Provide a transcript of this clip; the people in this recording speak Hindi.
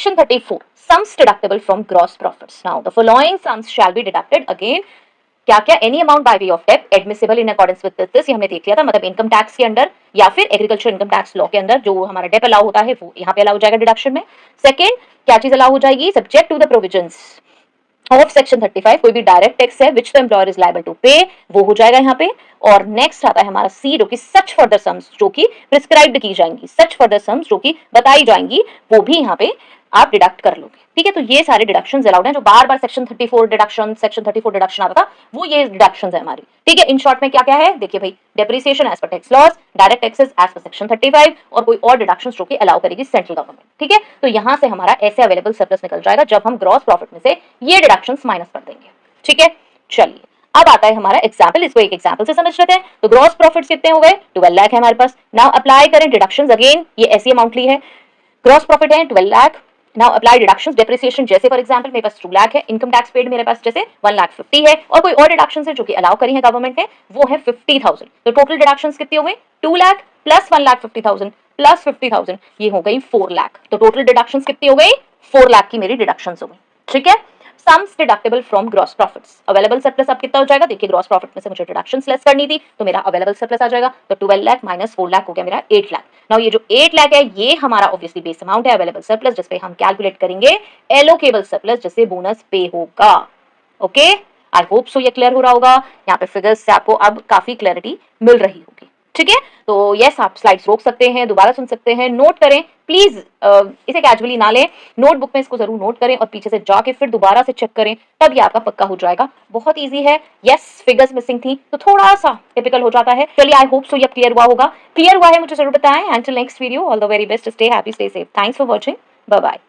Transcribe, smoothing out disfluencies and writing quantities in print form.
Section 34, sums deductible from gross profits. Now, the following sums shall be deducted. Again, क्या क्या, any amount by way of डेप्ट admissible in accordance with this, ये हमने देख लिया था, मतलब इनकम टैक्स के अंदर या फिर एग्रीकल्चर इनकम टैक्स लॉ के अंदर जो हमारा डेप अलाउ होता है वो यहाँ पे अलाउ हो जाएगा डिडक्शन में. सेकंड, क्या चीज अलाउ हो जाएगी, subject to the provisions of section 35, कोई भी डायरेक्ट टैक्स है which the employer is liable to pay, वो हो जाएगा यहाँ पे. और नेक्स्ट आता है हमारा सी, जो कि सच फर्दर सम्स जो कि प्रिस्क्राइब्ड की जाएंगी, सच फर्दर सम्स जो कि बताई जाएंगी, वो भी यहाँ पे आप डिडक्ट कर लोगे. ठीक है, तो ये सारे डिडक्शंस अलाउड हैं. जो बार बार सेक्शन 34 डिडक्शन आता था, वो ये डिडक्शंस है हमारी. ठीक है, इन शॉर्ट में क्या क्या है देखिए भाई, depreciation as per tax laws, direct taxes as per section 35 और कोई और डिडक्शंस जो कि अलाउ करेगी सेंट्रल गवर्नमेंट. ठीक है, तो यहां से हमारा ऐसे अवेलेबल सरप्लस निकल जाएगा जब हम ग्रॉस प्रॉफिट में से ये डिडक्शंस माइनस कर देंगे. ठीक है, चलिए अब आता है हमारा एग्जाम्पल, इसको एक एग्जाम्पल से समझ लेते हैं. तो ग्रॉस प्रॉफिट्स कितने हो गए, 12 लाख है हमारे पास. नाउ अप्लाई करें डिडक्शंस. अगेन ये ऐसी अमाउंट ली है, ग्रॉस प्रॉफिट है 12 lakh. Now apply deductions, depreciation जैसे फॉर एग्जांपल मेरे पास 2 लाख है, इनकम टैक्स पेड मेरे पास जैसे 1,50,000 है, और कोई और डिडक्शंस है जो कि अलाउ करी है गवर्नमेंट ने, वो है 50,000. तो टोटल डिडक्शंस कितनी हो गई, 2 लाख प्लस 1,50,000 प्लस 50,000, ये हो गई 4 लाख. तो टोटल डिडक्शंस कितनी हो गई, 4 लाख की मेरी डिडक्शंस हो गई. ठीक है, sums deductible from gross profits. Available surplus अब कितना हो जाएगा, देखिए ग्रॉस प्रॉफिट में से मुझे डिडक्शंस लेस करनी थी, तो मेरा अवेलेबल सरप्लस आ जाएगा. तो 12 लाख माइनस 4 लाख हो गया मेरा 8 लाख. नाउ ये जो 8 लाख है ये हमारा ऑब्वियसली बेस अमाउंट है अवेलेबल सरप्लस, जिस पे हम कैलकुलेट करेंगे एलोकेबल सरप्लस, जिससे बोनस पे होगा. ओके, आई होप सो ये क्लियर हो रहा होगा. यहाँ पे फिगर्स से आपको अब काफी क्लैरिटी मिल रही होगी. ठीक है, तो यस आप स्लाइड्स रोक सकते हैं, दोबारा सुन सकते हैं, नोट करें प्लीज, इसे कैजुअली ना लें, नोटबुक में इसको जरूर नोट करें और पीछे से जाके फिर दोबारा से चेक करें, तब ये आपका पक्का हो जाएगा. बहुत इजी है. यस फिगर्स मिसिंग थी तो थोड़ा सा टिपिकल हो जाता है. चलिए आई होप सो ये क्लियर हुआ होगा. क्लियर हुआ है मुझे जरूर बताएं. And till next video, all the very best, stay happy, stay safe. Thanks for watching, bye bye.